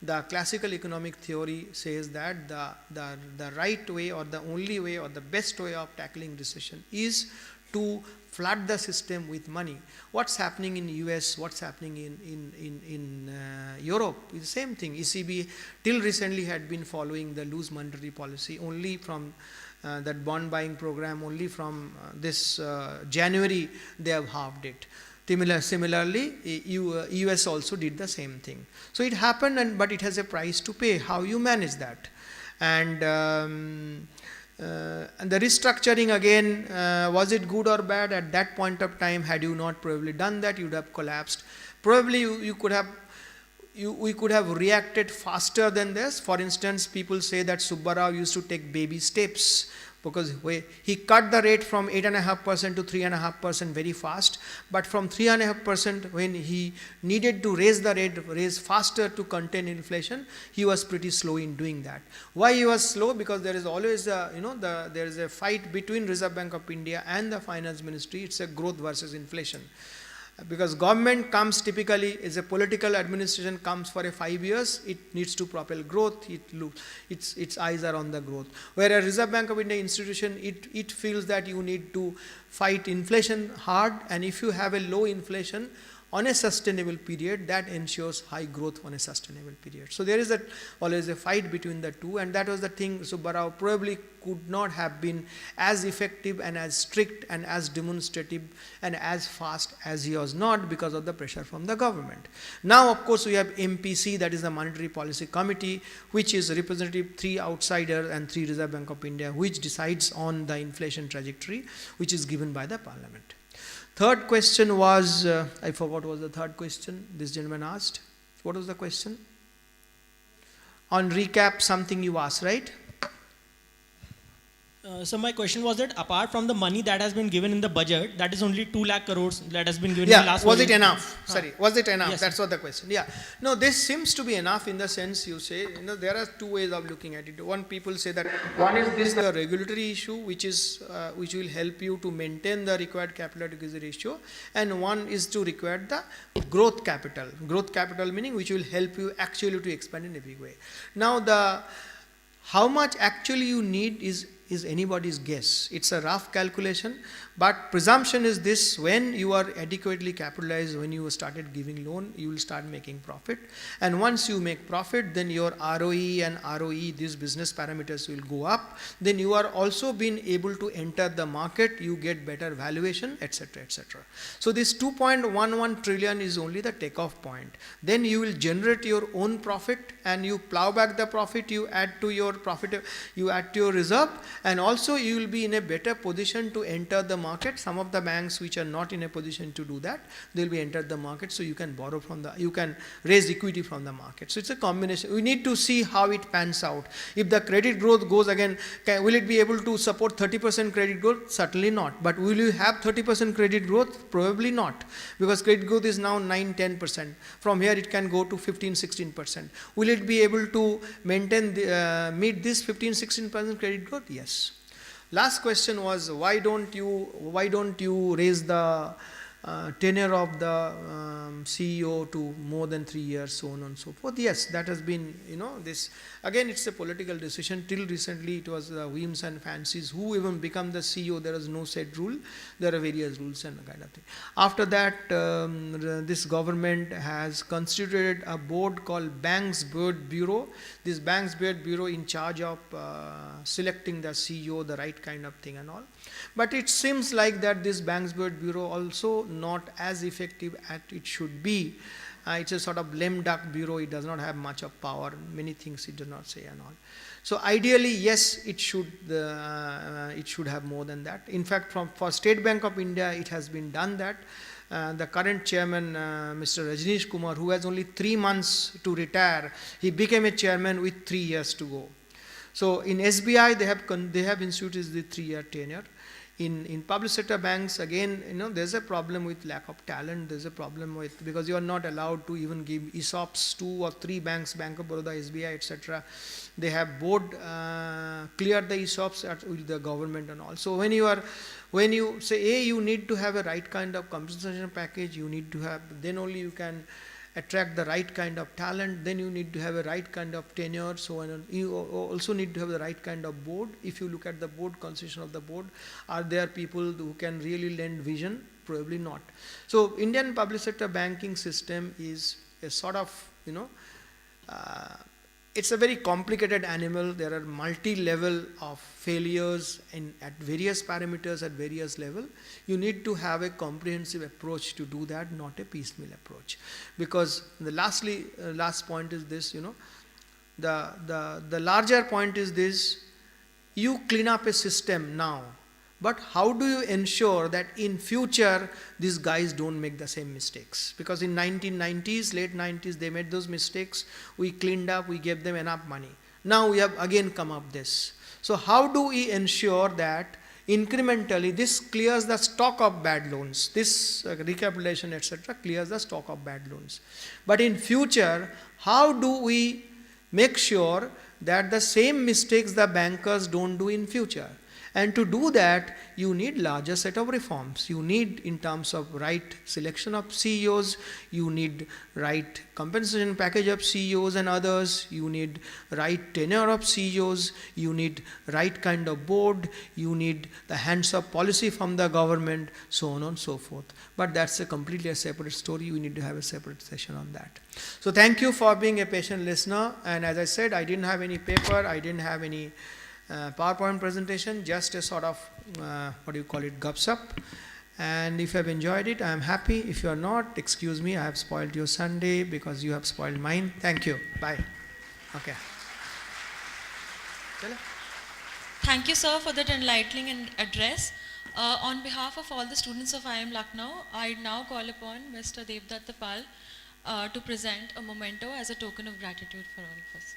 the classical economic theory says that the right way or the only way or the best way of tackling recession is to flood the system with money. What's happening in US, what's happening in Europe is the same thing. ECB till recently had been following the loose monetary policy. Only from that bond buying program, only from this January they have halved it. Similarly, US also did the same thing. So it happened, but it has a price to pay. How you manage that? And the restructuring again, was it good or bad? At that point of time, had you not probably done that, you would have collapsed. Probably we could have reacted faster than this. For instance, people say that Subbarao used to take baby steps because he cut the rate from 8.5% to 3.5% very fast. But from 3.5%, when he needed to raise faster to contain inflation, he was pretty slow in doing that. Why he was slow? Because there is always there is a fight between Reserve Bank of India and the Finance Ministry. It's a growth versus inflation. Because government comes typically, as a political administration comes for 5 years, it needs to propel growth, its eyes are on the growth. Whereas Reserve Bank of India institution, it feels that you need to fight inflation hard, and if you have a low inflation on a sustainable period, that ensures high growth on a sustainable period. So there is always a fight between the two, and that was the thing. Subbarao probably could not have been as effective and as strict and as demonstrative and as fast as he was not because of the pressure from the government. Now, of course, we have MPC, that is the Monetary Policy Committee, which is representative 3 outsiders and 3 Reserve Bank of India, which decides on the inflation trajectory, which is given by the Parliament. Third question was, I forgot what was the third question this gentleman asked. What was the question? On recap, something you asked, right? So my question was that apart from the money that has been given in the budget, that is only 2 lakh crores that has been given in the last was 4 it years. enough? Sorry, was it enough? Yes, That's what the question. Yeah. No, this seems to be enough in the sense you say, there are 2 ways of looking at it. One, people say that one is this the regulatory issue, which will help you to maintain the required capital adequacy ratio, and one is to require the growth capital. Growth capital meaning which will help you actually to expand in a big way. Now, how much actually you need is anybody's guess. It's a rough calculation, but presumption is this: when you are adequately capitalized, when you started giving loan, you will start making profit, and once you make profit, then your ROE and ROE, these business parameters will go up. Then you are also being able to enter the market, you get better valuation, etc., etc. So this 2.11 trillion is only the takeoff point. Then you will generate your own profit, and you plow back the profit, you add to your profit, you add to your reserve, and also you will be in a better position to enter the market. Some of the banks which are not in a position to do that, they will be entered the market, so you can borrow from the, you can raise equity from the market. So it's a combination. We need to see how it pans out. If the credit growth goes again, will it be able to support 30% credit growth? Certainly not. But will you have 30% credit growth? Probably not, because credit growth is now 9-10%. From here it can go to 15-16%. Will it be able to maintain meet this 15-16% credit growth? Yes. Last question was, why don't you raise the tenure of the CEO to more than 3 years, so on and so forth? Yes, that has been, this, again, it's a political decision. Till recently it was whims and fancies. Who even become the CEO, there is no set rule. There are various rules and kind of thing. After that, this government has constituted a board called Banks Board Bureau. This Banks Board Bureau in charge of selecting the CEO, the right kind of thing and all. But it seems like that this Banks Board Bureau also not as effective as it should be. It's a sort of lame duck bureau. It does not have much of power. Many things it does not say and all. So ideally, yes, it should have more than that. In fact, for State Bank of India, it has been done that. The current chairman, Mr. Rajneesh Kumar, who has only 3 months to retire, he became a chairman with 3 years to go. So in SBI, they have instituted the 3-year tenure. In public sector banks, again, there's a problem with lack of talent. There's a problem with, because you are not allowed to even give ESOPs. 2 or 3 banks, Bank of Baroda, SBI, etc. They have board cleared the ESOPs with the government and all. So when you say, you need to have a right kind of compensation package, you need to have, then only you can attract the right kind of talent, then you need to have a right kind of tenure, so on. You also need to have the right kind of board. If you look at the board, constitution of the board, are there people who can really lend vision? Probably not. So Indian public sector banking system is a sort of, it's a very complicated animal. There are multi-level of failures at various parameters at various level. You need to have a comprehensive approach to do that, not a piecemeal approach. Because the last point is this, the larger point is this: you clean up a system now, but how do you ensure that in future these guys don't make the same mistakes? Because in 1990s, late 90s, they made those mistakes. We cleaned up, we gave them enough money. Now we have again come up this. So how do we ensure that incrementally this clears the stock of bad loans? This recapitalization, etc., clears the stock of bad loans. But in future, how do we make sure that the same mistakes the bankers don't do in future? And to do that, you need larger set of reforms. You need, in terms of right selection of CEOs, you need right compensation package of CEOs and others, you need right tenure of CEOs, you need right kind of board, you need the hands-off policy from the government, so on and so forth. But that's a completely separate story. We need to have a separate session on that. So thank you for being a patient listener. And as I said, I didn't have any paper, I didn't have any PowerPoint presentation, just a sort of, gups-up. And if you have enjoyed it, I am happy. If you are not, excuse me, I have spoiled your Sunday because you have spoiled mine. Thank you. Bye. Okay. Thank you, sir, for that enlightening address. On behalf of all the students of IIM Lucknow, I now call upon Mr. Devdutt Tamal to present a memento as a token of gratitude for all of us.